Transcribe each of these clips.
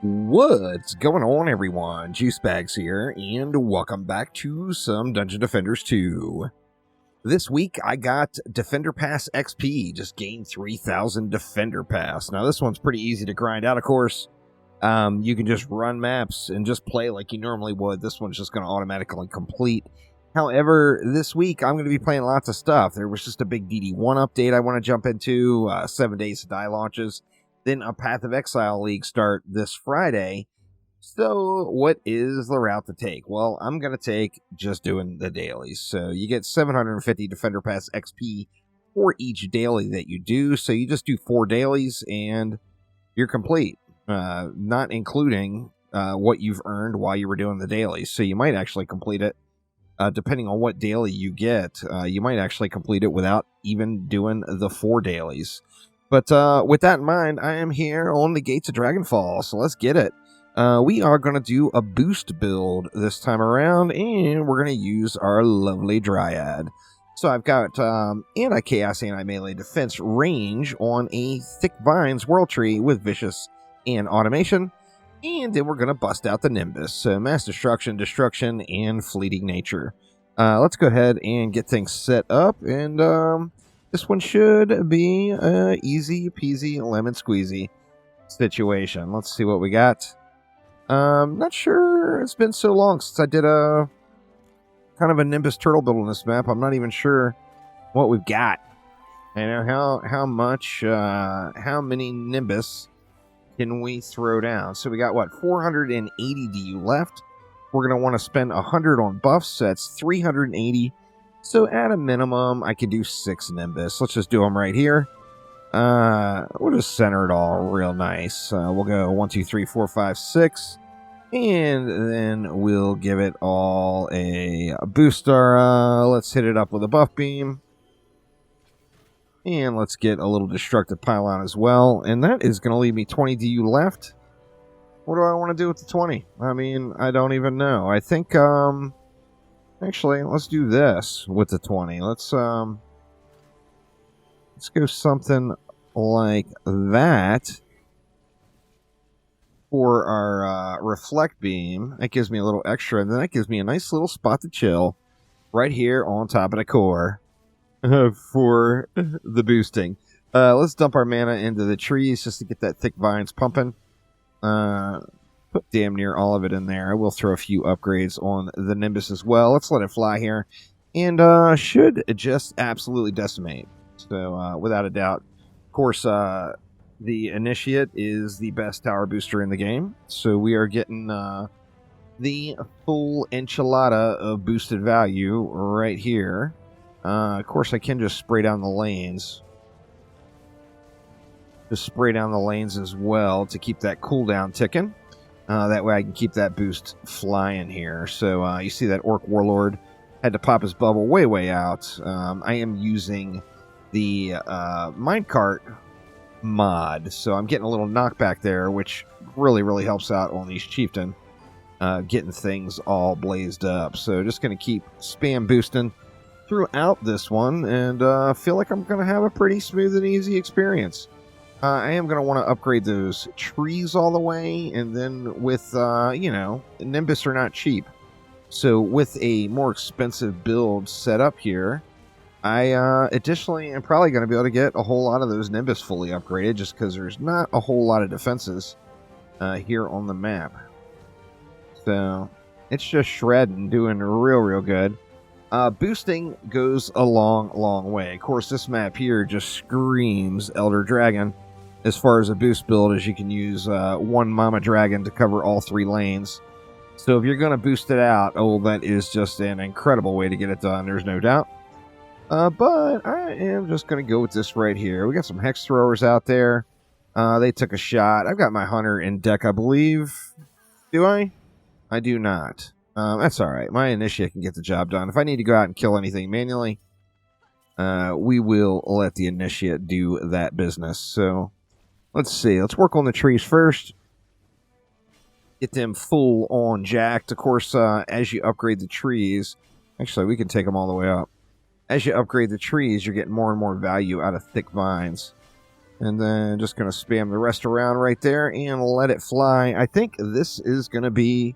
What's going on, everyone? Juice Bags here, and welcome back to some Dungeon Defenders 2. This week, I got Defender Pass XP, just gained 3,000 Defender Pass. Now, this one's pretty easy to grind out, of course. You can just run maps and just play like you normally would. This one's just going to automatically complete. However, this week, I'm going to be playing lots of stuff. There was just a big DD1 update I want to jump into, 7 days to die launches. Then a Path of Exile League start this Friday. So what is the route to take? Well, I'm going to take just doing the dailies. So you get 750 Defender Pass XP for each daily that you do. So you just do 4 dailies and you're complete. Not including what you've earned while you were doing the dailies. So you might actually complete it. Depending on what daily you get, you might actually complete it without even doing the 4 dailies. But with that in mind, I am here on the Gates of Dragonfall, so let's get it. We are going to do a boost build this time around, and we're going to use our lovely Dryad. So I've got anti-chaos, anti-melee defense range on a Thick Vines World Tree with Vicious and Automation, and then we're going to bust out the Nimbus. So Mass Destruction, Destruction, and Fleeting Nature. Let's go ahead and get things set up, and this one should be an easy peasy lemon squeezy situation. Let's see what we got. Not sure. It's been so long since I did a kind of a Nimbus turtle build on this map. I'm not even sure what we've got. You know, how many Nimbus can we throw down? So we got, what, 480 DU left. We're going to want to spend 100 on buffs. So that's 380. So at a minimum, I can do 6 Nimbus. Let's just do them right here. We'll just center it all real nice. We'll go 1, 2, 3, 4, 5, 6. And then we'll give it all a booster. Let's hit it up with a buff beam. And let's get a little destructive pylon as well. And that is going to leave me 20 DU left. What do I want to do with the 20? I mean, I don't even know. I think, actually, let's do this with the 20. Let's go something like that for our reflect beam. That gives me a little extra, and then that gives me a nice little spot to chill right here on top of the core for the boosting. Let's dump our mana into the trees just to get that Thick Vines pumping. Put damn near all of it in there. I will throw a few upgrades on the Nimbus as well. Let's let it fly here. And should just absolutely decimate. So, without a doubt. Of course, the Initiate is the best tower booster in the game. So we are getting the full enchilada of boosted value right here. Of course, I can just spray down the lanes. Just spray down the lanes as well to keep that cooldown ticking. That way I can keep that boost flying here. So you see that Orc Warlord had to pop his bubble way out. I am using the minecart mod. So I'm getting a little knockback there, which really helps out on these chieftain. Getting things all blazed up. So just going to keep spam boosting throughout this one. And feel like I'm going to have a pretty smooth and easy experience. I am going to want to upgrade those trees all the way, and then with, you know, Nimbus are not cheap. So with a more expensive build set up here, I additionally am probably going to be able to get a whole lot of those Nimbus fully upgraded, just because there's not a whole lot of defenses here on the map. So it's just shredding, doing real good. Boosting goes a long way. Of course, this map here just screams Elder Dragon. As far as a boost build, as you can use one Mama Dragon to cover all 3 lanes. So if you're going to boost it out, oh, that is just an incredible way to get it done, there's no doubt. But I am just going to go with this right here. We got some Hex Throwers out there. They took a shot. I've got my Hunter in deck, I believe. Do I? I do not. That's alright. My Initiate can get the job done. If I need to go out and kill anything manually, we will let the Initiate do that business. So let's see. Let's work on the trees first. Get them full on jacked. Of course, as you upgrade the trees... Actually, we can take them all the way up. As you upgrade the trees, you're getting more and more value out of Thick Vines. And then just going to spam the rest around right there and let it fly. I think this is going to be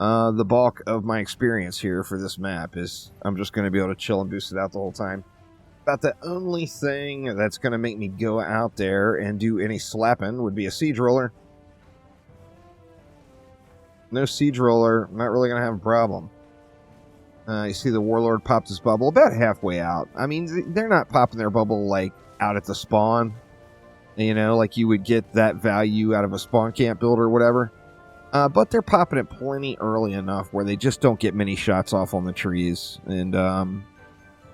the bulk of my experience here for this map. Is I'm just going to be able to chill and boost it out the whole time. About the only thing that's going to make me go out there and do any slapping would be a siege roller. No siege roller, I'm not really going to have a problem. You see the warlord popped his bubble about halfway out. I mean, they're not popping their bubble like out at the spawn. You know, like you would get that value out of a spawn camp build or whatever. But they're popping it plenty early enough where they just don't get many shots off on the trees. And,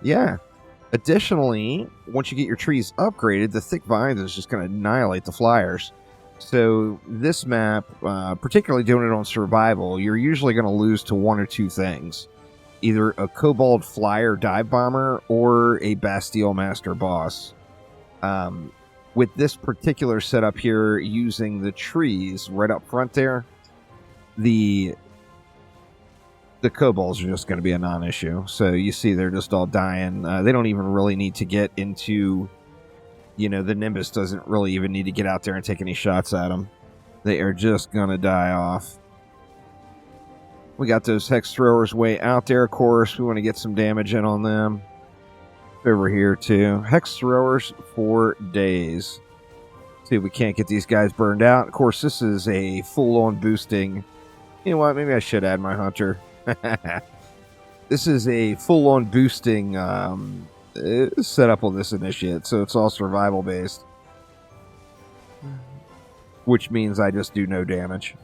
yeah. Additionally, once you get your trees upgraded, the thick vines is just going to annihilate the flyers. So this map, particularly doing it on survival, you're usually going to lose to one or two things. Either a Kobold Flyer Dive Bomber or a Bastille Master Boss. With this particular setup here, using the trees right up front there, the kobolds are just going to be a non-issue. So you see they're just all dying. They don't even really need to get into, you know, the Nimbus doesn't really even need to get out there and take any shots at them. They are just going to die off. We got those Hex Throwers way out there, of course. We want to get some damage in on them. Over here, too. Hex Throwers for days. See if we can't get these guys burned out. Of course, this is a full-on boosting. You know what? Maybe I should add my Hunter. This is a full-on boosting setup on this initiate, so it's all survival-based. Which means I just do no damage.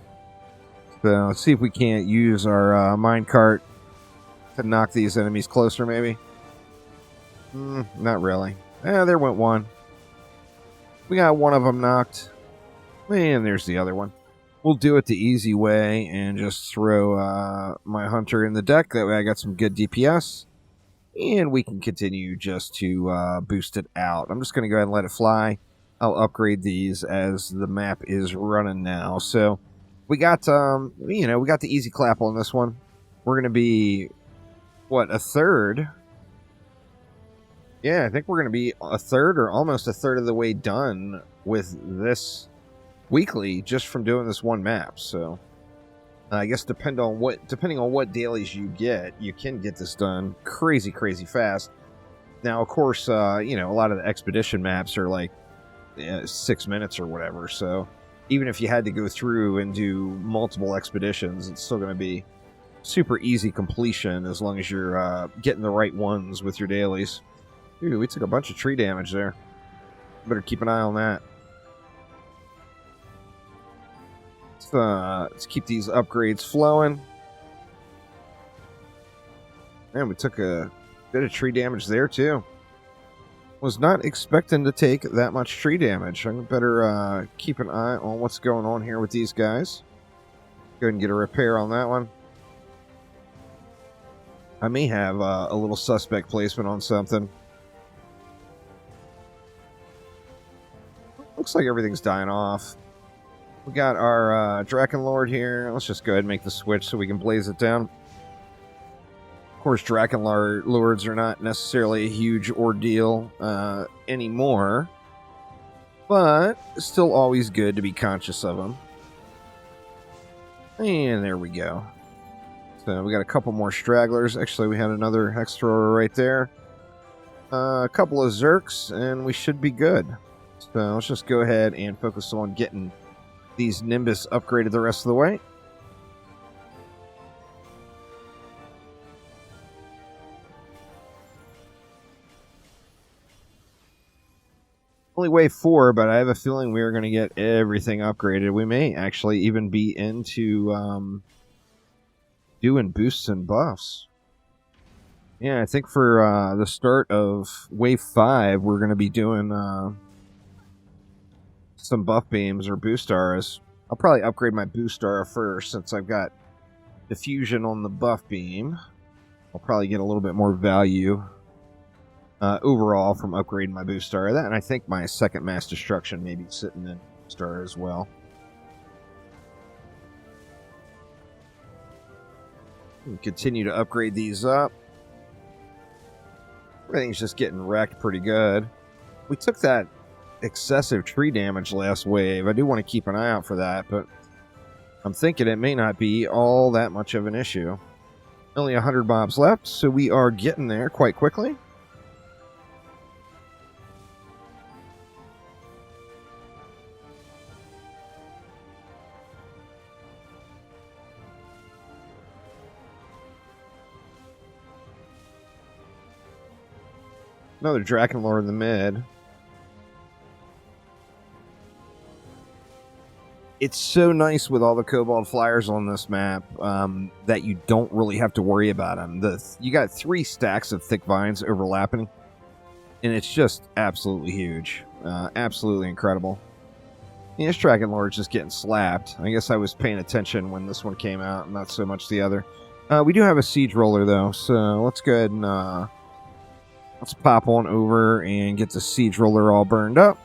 So let's see if we can't use our minecart to knock these enemies closer, maybe. Not really. There went one. We got one of them knocked. And there's the other one. We'll do it the easy way and just throw my Hunter in the deck. That way I got some good DPS. And we can continue just to boost it out. I'm just going to go ahead and let it fly. I'll upgrade these as the map is running now. So we got, you know, we got the easy clap on this one. We're going to be, what, a third? Yeah, I think we're going to be a third or almost a third of the way done with this weekly just from doing this one map. So I guess depending on what dailies you get, you can get this done crazy fast. Now, of course, you know, a lot of the expedition maps are like 6 minutes or whatever. So even if you had to go through and do multiple expeditions, it's still going to be super easy completion as long as you're getting the right ones with your dailies. Dude, we took a bunch of tree damage there. Better keep an eye on that. Let's keep these upgrades flowing. And we took a bit of tree damage there, too. Was not expecting to take that much tree damage. I better keep an eye on what's going on here with these guys. Go ahead and get a repair on that one. I may have a little suspect placement on something. Looks like everything's dying off. We got our Drakenlord here. Let's just go ahead and make the switch so we can blaze it down. Of course, Drakenlords are not necessarily a huge ordeal anymore. But still always good to be conscious of them. And there we go. So we got a couple more stragglers. Actually, we had another Hex Thrower right there. A couple of Zerks, and we should be good. So let's just go ahead and focus on getting these Nimbus upgraded the rest of the way. Only wave 4, but I have a feeling we are going to get everything upgraded. We may actually even be into doing boosts and buffs. Yeah, I think for the start of wave 5, we're going to be doing some buff beams or boost auras. I'll probably upgrade my boost aura first since I've got diffusion on the buff beam. I'll probably get a little bit more value overall from upgrading my boost aura. That, and I think my second mass destruction may be sitting in boost aura as well. And continue to upgrade these up. Everything's just getting wrecked pretty good. We took that excessive tree damage last wave. I do want to keep an eye out for that, but I'm thinking it may not be all that much of an issue. Only 100 mobs left, so we are getting there quite quickly. Another Drakenlord in the mid. It's so nice with all the Kobold Flyers on this map that you don't really have to worry about them. You got 3 stacks of thick vines overlapping, and it's just absolutely huge. Absolutely incredible. Yeah, this Drakenlord's just getting slapped. I guess I was paying attention when this one came out, not so much the other. We do have a Siege Roller, though, so let's go ahead and let's pop on over and get the Siege Roller all burned up.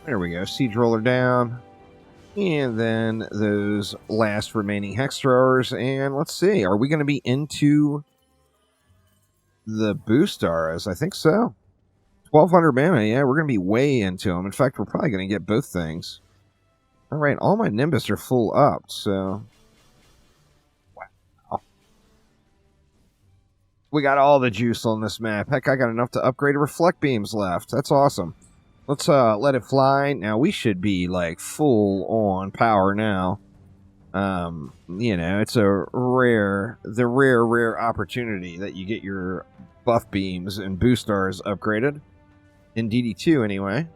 There we go. Siege Roller down. And then those last remaining Hex Throwers. And let's see. Are we going to be into the Boost Auras? I think so. 1,200 mana. Yeah, we're going to be way into them. In fact, we're probably going to get both things. All right. All my Nimbus are full up. So, wow. We got all the juice on this map. Heck, I got enough to upgrade Reflect Beams left. That's awesome. Let's let it fly. Now, we should be, like, full on power now. You know, it's the rare opportunity that you get your buff beams and boost stars upgraded. In DD2, anyway.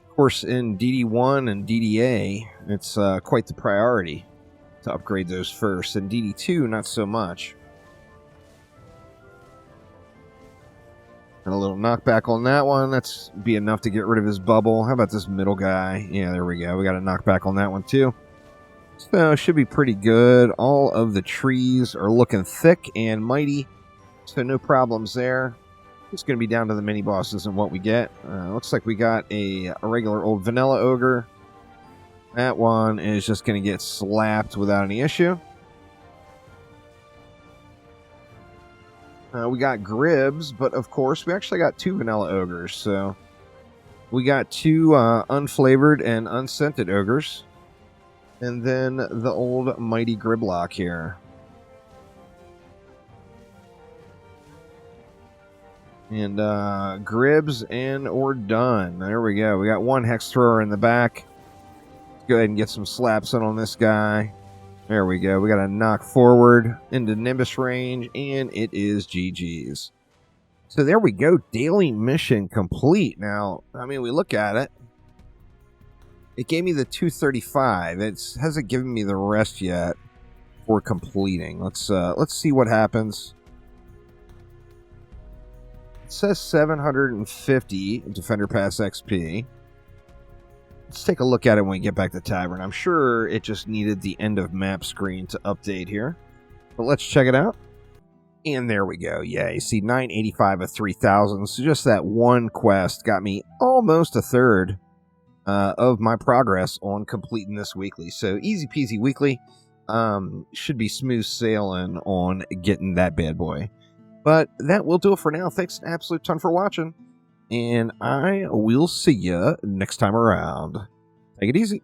Of course, in DD1 and DDA, it's quite the priority to upgrade those first. In DD2, not so much. And a little knockback on that one. That's be enough to get rid of his bubble. How about this middle guy? Yeah, there we go. We got a knockback on that one too. So, should be pretty good. All of the trees are looking thick and mighty. So, no problems there. It's going to be down to the mini bosses and what we get. Looks like we got a regular old vanilla ogre. That one is just going to get slapped without any issue. We got Gribs, but of course we actually got 2 vanilla ogres. So we got 2 unflavored and unscented ogres. And then the old mighty Griblock here. And Gribs, and we're done. There we go. We got 1 Hex Thrower in the back. Let's go ahead and get some slaps in on this guy. There we go. We got a knock forward into Nimbus range, and it is GG's. So there we go. Daily mission complete. Now, I mean, we look at it. It gave me the 235. It hasn't given me the rest yet for completing. Let's see what happens. It says 750 Defender Pass XP. Let's take a look at it when we get back to Tavern. I'm sure it just needed the end of map screen to update here. But let's check it out. And there we go. Yeah, you see 985 of 3,000. So just that one quest got me almost a third of my progress on completing this weekly. So easy peasy weekly. Should be smooth sailing on getting that bad boy. But that will do it for now. Thanks an absolute ton for watching. And I will see you next time around. Take it easy.